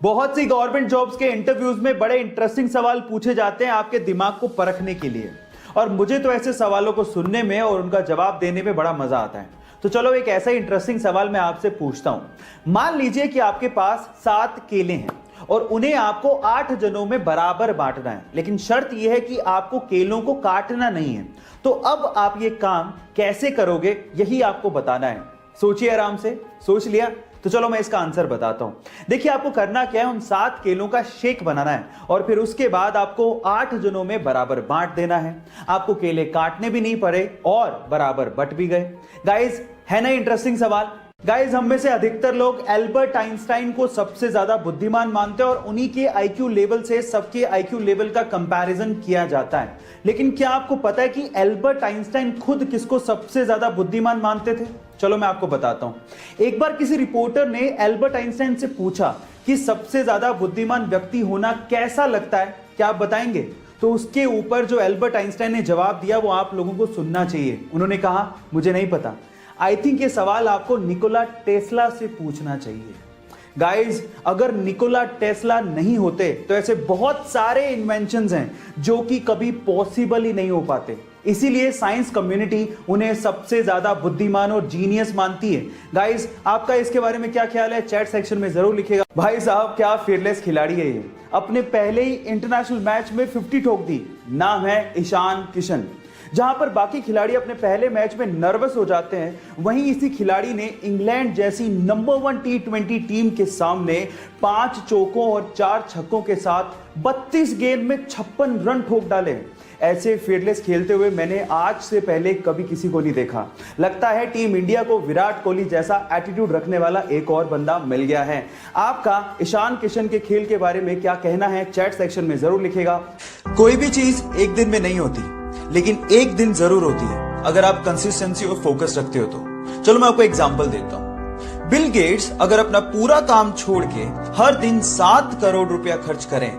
बहुत सी government jobs के interviews में बड़े इंटरेस्टिंग सवाल पूछे जाते हैं आपके दिमाग को परखने के लिए, और मुझे तो ऐसे सवालों को सुनने में और उनका जवाब देने में बड़ा मजा आता है। तो चलो एक ऐसा ही इंटरेस्टिंग सवाल मैं आपसे पूछता हूं। मान लीजिए कि आपके पास 7 केले हैं और उन्हें आपको 8 जनों में बराबर बांटना है, लेकिन शर्त यह है कि आपको केलों को काटना नहीं है। तो अब आप ये काम कैसे करोगे, यही आपको बताना है। सोचिए आराम से। सोच लिया? तो चलो मैं इसका आंसर बताता हूं। देखिए, आपको करना क्या है, उन 7 केलों का शेक बनाना है और फिर उसके बाद आपको 8 जनों में बराबर बांट देना है। आपको केले काटने भी नहीं पड़े और बराबर बट भी गए। गाइस, है ना इंटरेस्टिंग सवाल? गाइस, हम में से अधिकतर लोग एल्बर्ट आइंस्टाइन को सबसे ज्यादा बुद्धिमान मानते हैं और उन्हीं के आईक्यू लेवल से सबके आईक्यू लेवल का कंपैरिजन किया जाता है। लेकिन क्या आपको पता है कि एल्बर्ट आइंस्टाइन खुद किसको सबसे ज्यादा बुद्धिमान मानते थे? चलो मैं आपको बताता हूं। एक बार किसी रिपोर्टर ने एल्बर्ट आइंस्टाइन से पूछा कि सबसे ज्यादा बुद्धिमान व्यक्ति होना कैसा लगता है, क्या आप बताएंगे? तो उसके ऊपर जो एल्बर्ट आइंस्टाइन ने जवाब दिया वो आप लोगों को सुनना चाहिए। उन्होंने कहा, मुझे नहीं पता, आई थिंक ये सवाल आपको निकोला टेस्ला से पूछना चाहिए। गाइज, अगर निकोला टेस्ला नहीं होते तो ऐसे बहुत सारे इन्वेंशंस हैं जो कि कभी पॉसिबल ही नहीं हो पाते। इसीलिए साइंस कम्युनिटी उन्हें सबसे ज्यादा बुद्धिमान और जीनियस मानती है। गाइज, आपका इसके बारे में क्या ख्याल है? चैट सेक्शन में जरूर लिखेगा। भाई साहब, क्या फीयरलेस खिलाड़ी है ये। अपने पहले ही इंटरनेशनल मैच में 50 ठोक दी। नाम है ईशान किशन। जहां पर बाकी खिलाड़ी अपने पहले मैच में नर्वस हो जाते हैं, वहीं इसी खिलाड़ी ने इंग्लैंड जैसी नंबर 1 T20 टीम के सामने 5 चौकों और 4 छक्कों के साथ 32 गेंद में 56 रन ठोक डाले। ऐसे फील्डलेस खेलते हुए मैंने आज से पहले कभी किसी को नहीं देखा। लगता है टीम इंडिया को विराट कोहली जैसा एटीट्यूड रखने वाला एक और बंदा मिल गया है। आपका ईशान किशन के खेल के बारे में क्या कहना है? चैट सेक्शन में जरूर लिखेगा। कोई भी चीज एक दिन में नहीं होती, लेकिन एक दिन जरूर होती है अगर आप कंसिस्टेंसी और फोकस रखते हो तो। चलो मैं आपको एग्जांपल देता हूं। बिल गेट्स अगर अपना पूरा काम छोड़ के हर दिन 7 करोड़ रुपया खर्च करें,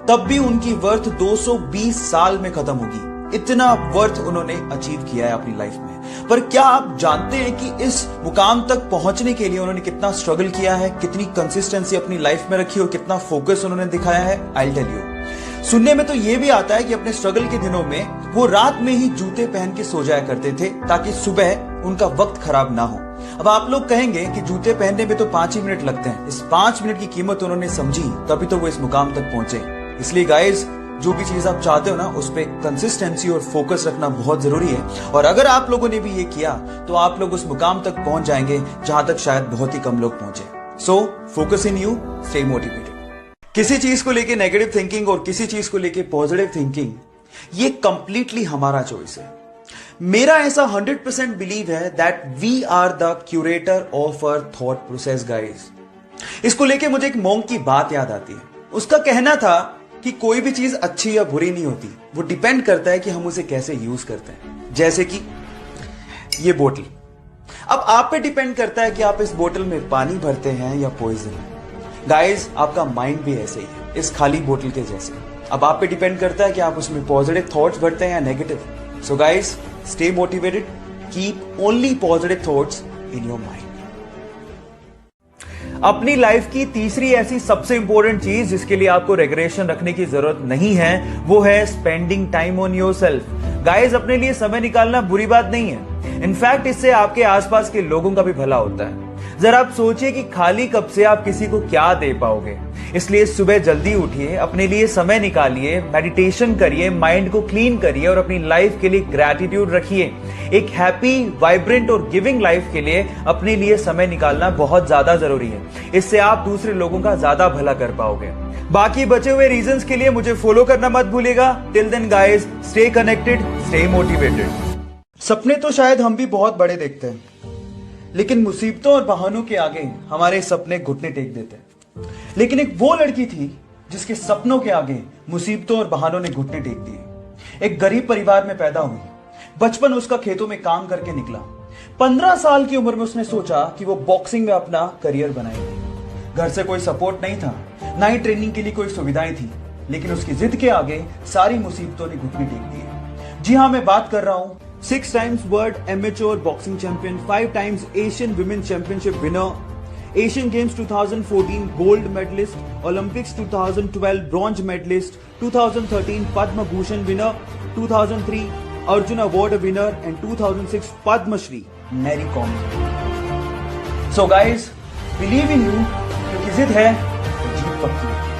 तब भी उनकी वर्थ 220 साल में खत्म होगी। इतना वर्थ उन्होंने अचीव किया है अपनी लाइफ में। पर क्या आप जानते हैं कि इस मुकाम तक पहुंचने के लिए उन्होंने कितना स्ट्रगल किया है, कितनी कंसिस्टेंसी अपनी लाइफ में रखी और कितना फोकस उन्होंने दिखाया है? I will tell you. सुनने में तो यह भी आता है कि अपने स्ट्रगल के दिनों में वो रात में ही जूते पहन के सो जाया करते थे ताकि सुबह उनका वक्त खराब ना हो। अब आप लोग कहेंगे कि जूते पहनने में तो 5 ही मिनट लगते हैं। इस 5 मिनट की कीमत उन्होंने समझी, तभी तो वो इस मुकाम तक पहुंचे। इसलिए गाइज, जो भी चीज आप चाहते हो ना, उस पर कंसिस्टेंसी और फोकस रखना बहुत जरूरी है। और अगर आप लोगों ने भी ये किया तो आप लोग उस मुकाम तक पहुंच जाएंगे जहां तक शायद बहुत ही कम लोग पहुंचे। So focus in you, stay motivated. किसी चीज को लेके नेगेटिव थिंकिंग और किसी चीज को लेके पॉजिटिव थिंकिंग, ये कंप्लीटली हमारा चॉइस है। मेरा ऐसा 100% बिलीव है that we are the curator of our thought process guys. इसको लेके मुझे एक मॉन्क की बात याद आती है। उसका कहना था कि कोई भी चीज अच्छी या बुरी नहीं होती, वो डिपेंड करता है कि हम उसे कैसे यूज करते हैं। जैसे कि ये बोतल, अब आप पे डिपेंड करता है कि आप इस बोतल में पानी भरते हैं या पॉइजन। गाइस, आपका माइंड भी ऐसे ही है, इस खाली बोतल के जैसे। अब आप पे डिपेंड करता है कि आप उसमें पॉजिटिव थॉट्स भरते हैं या negative. So guys, stay motivated, keep only positive thoughts in your mind. अपनी लाइफ की तीसरी ऐसी सबसे इंपॉर्टेंट चीज जिसके लिए आपको रेगुलेशन रखने की जरूरत नहीं है, वो है spending time on yourself. Guys, अपने लिए समय निकालना बुरी बात नहीं है। इनफैक्ट इससे आपके आसपास के लोगों का भी भला होता है। जरा आप सोचिए कि खाली कप से आप किसी को क्या दे पाओगे। इसलिए सुबह जल्दी उठिए, अपने लिए समय निकालिए, मेडिटेशन करिए, माइंड को क्लीन करिए और अपनी लाइफ के लिए ग्रैटिट्यूड रखिए। एक हैप्पी, वाइब्रेंट और गिविंग लाइफ के लिए अपने लिए समय निकालना बहुत ज्यादा जरूरी है। इससे आप दूसरे लोगों का ज्यादा भला कर पाओगे। बाकी बचे हुए रीजंस के लिए मुझे फॉलो करना मत भूलिएगा। Till then guys, stay connected, stay motivated. सपने तो शायद हम भी बहुत बड़े देखते हैं, लेकिन मुसीबतों और बहानों के आगे हमारे सपने घुटने टेक देते हैं। लेकिन एक वो लड़की थी जिसके सपनों के आगे मुसीबतों और बहानों ने घुटने टेक दिए। एक गरीब परिवार में पैदा हुई। बचपन उसका खेतों में काम करके निकला। 15 साल की उम्र में उसने सोचा कि वो बॉक्सिंग में अपना करियर बनाएगी। घर से कोई सपोर्ट नहीं था, ना ही ट्रेनिंग के लिए कोई सुविधाएं थी, लेकिन उसकी जिद के आगे सारी मुसीबतों ने घुटने टेक दिए। जी हाँ, मैं बात कर रहा हूं 6 times world amateur boxing champion, 5 times Asian women championship winner, Asian games 2014 gold medalist, Olympics 2012 bronze medalist, 2013 Padma Bhushan winner, 2003 Arjuna award winner and 2006 Padma Shri Mary Kom. So guys, believe in you, क्योंकि जिद है तो जीत पक्की है।